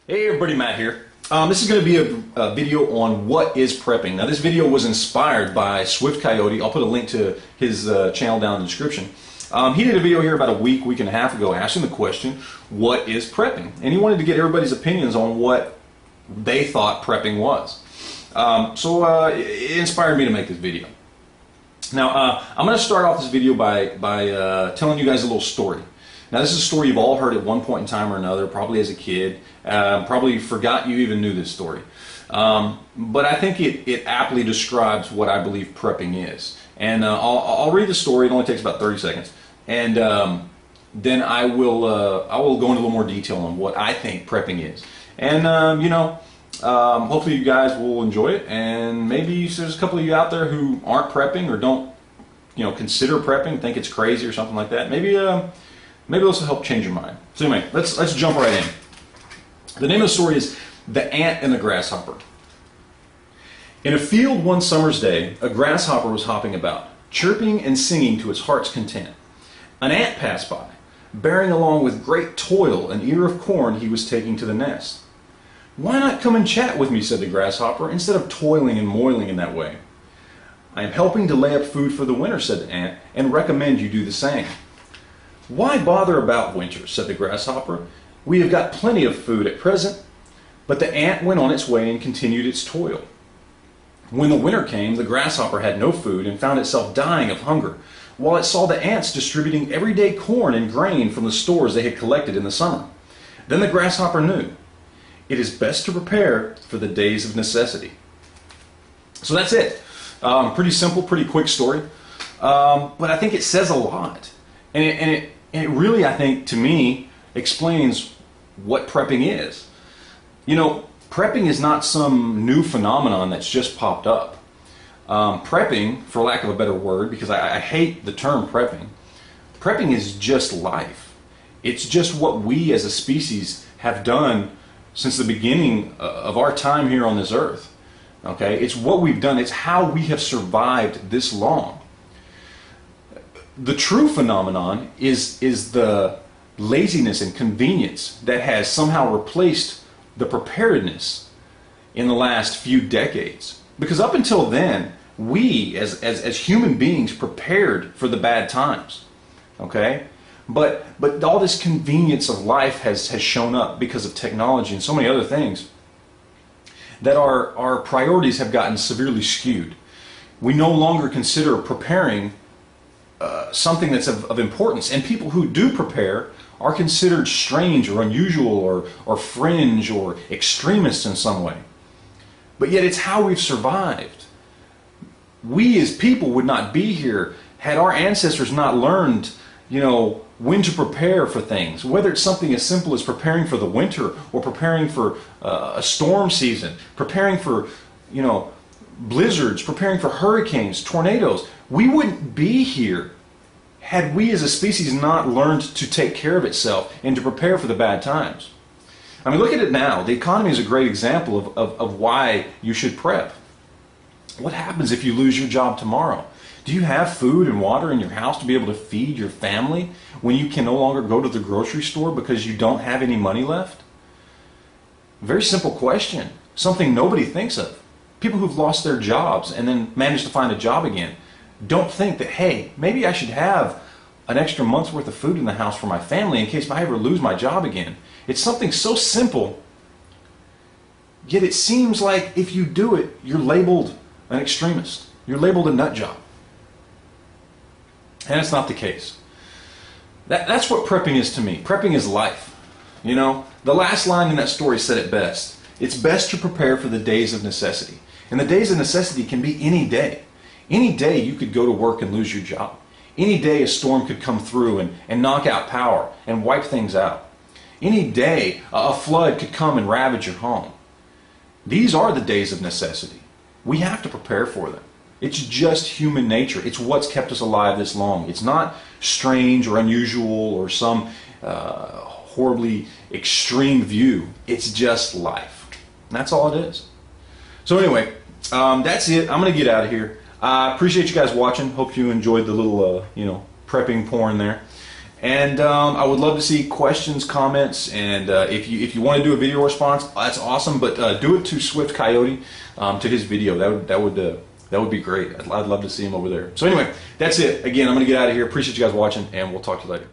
Hey everybody, Matt here. This is going to be a video on what is prepping. Now this video was inspired by Swift Coyote. I'll put a link to his channel down in the description. He did a video here about a week and a half ago asking the question, what is prepping? And he wanted to get everybody's opinions on what they thought prepping was. So it inspired me to make this video. Now I'm going to start off this video by telling you guys a little story. Now this is a story you've all heard at one point in time or another, probably as a kid. Probably forgot you even knew this story. But I think it aptly describes what I believe prepping is. And I'll read the story. It only takes about 30 seconds. And then I will go into a little more detail on what I think prepping is. And hopefully you guys will enjoy it. And maybe there's a couple of you out there who aren't prepping or don't consider prepping, think it's crazy or something like that. Maybe this will help change your mind. So anyway, let's jump right in. The name of the story is The Ant and the Grasshopper. In a field one summer's day, a grasshopper was hopping about, chirping and singing to its heart's content. An ant passed by, bearing along with great toil an ear of corn he was taking to the nest. "Why not come and chat with me," said the grasshopper, "instead of toiling and moiling in that way?" "I am helping to lay up food for the winter," said the ant, "and recommend you do the same." "Why bother about winter?" said the grasshopper. "We have got plenty of food at present." But the ant went on its way and continued its toil. When the winter came, the grasshopper had no food and found itself dying of hunger, while it saw the ants distributing everyday corn and grain from the stores they had collected in the summer. Then the grasshopper knew, it is best to prepare for the days of necessity. So that's it. Pretty simple, pretty quick story. But I think it says a lot. And it really, I think, to me, explains what prepping is. Prepping is not some new phenomenon that's just popped up. Prepping, for lack of a better word, because I hate the term prepping is just life. It's just what we as a species have done since the beginning of our time here on this earth. Okay? It's what we've done. It's how we have survived this long. The true phenomenon is the laziness and convenience that has somehow replaced the preparedness in the last few decades. Because up until then, we as human beings prepared for the bad times. Okay? But all this convenience of life has shown up because of technology and so many other things that our priorities have gotten severely skewed. We no longer consider preparing something that's of importance, and people who do prepare are considered strange or unusual or fringe or extremists in some way. But yet it's how we've survived. We as people would not be here had our ancestors not learned, when to prepare for things, whether it's something as simple as preparing for the winter or preparing for a storm season, preparing for, blizzards, preparing for hurricanes, tornadoes. We wouldn't be here had we as a species not learned to take care of itself and to prepare for the bad times. I mean, look at it now. The economy is a great example of why you should prep. What happens if you lose your job tomorrow? Do you have food and water in your house to be able to feed your family when you can no longer go to the grocery store because you don't have any money left? Very simple question. Something nobody thinks of. People who've lost their jobs and then managed to find a job again don't think that, hey, maybe I should have an extra month's worth of food in the house for my family in case I ever lose my job again. It's something so simple, yet it seems like if you do it, you're labeled an extremist. You're labeled a nut job. And it's not the case. That's what prepping is to me. Prepping is life. The last line in that story said it best. It's best to prepare for the days of necessity. And the days of necessity can be any day. Any day you could go to work and lose your job. Any day a storm could come through and knock out power and wipe things out. Any day a flood could come and ravage your home. These are the days of necessity. We have to prepare for them. It's just human nature. It's what's kept us alive this long. It's not strange or unusual or some horribly extreme view. It's just life. And that's all it is. So anyway, that's it. I'm going to get out of here. I appreciate you guys watching. Hope you enjoyed the little, prepping porn there. And I would love to see questions, comments, and if you want to do a video response, that's awesome. But do it to Swift Coyote, to his video. That would be great. I'd love to see him over there. So anyway, that's it. Again, I'm going to get out of here. Appreciate you guys watching, and we'll talk to you later.